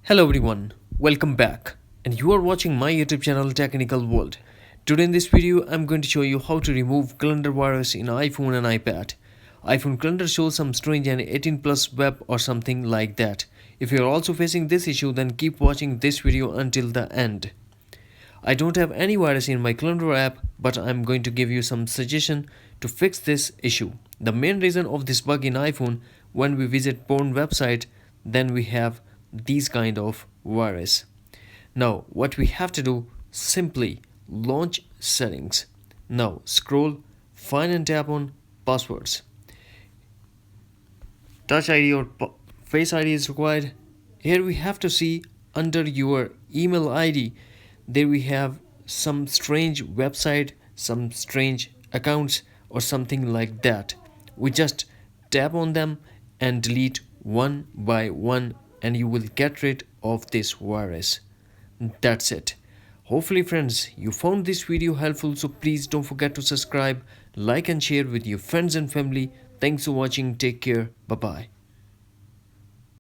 Hello everyone, welcome back, and you are watching my YouTube channel Technical World. Today in this video I'm going to show you how to remove calendar virus in iPhone and iPad. iPhone calendar shows some strange and 18 plus web or something like that. If you are also facing this issue, then keep watching this video until the end. I don't have any virus in my calendar app, but I'm going to give you some suggestion to fix this issue. The main reason of this bug in iPhone, when we visit porn website, then we have these kind of virus. Now what we have to do, simply launch settings. Now scroll, find and tap on passwords. Touch ID or face ID is required. Here we have to see under your email ID, there we have some strange website, some strange accounts or something like that. We just tap on them and delete one by one, and you will get rid of this virus. That's it. Hopefully friends, you found this video helpful, so please don't forget to subscribe, like and share with your friends and family. Thanks for watching. Take care. Bye bye.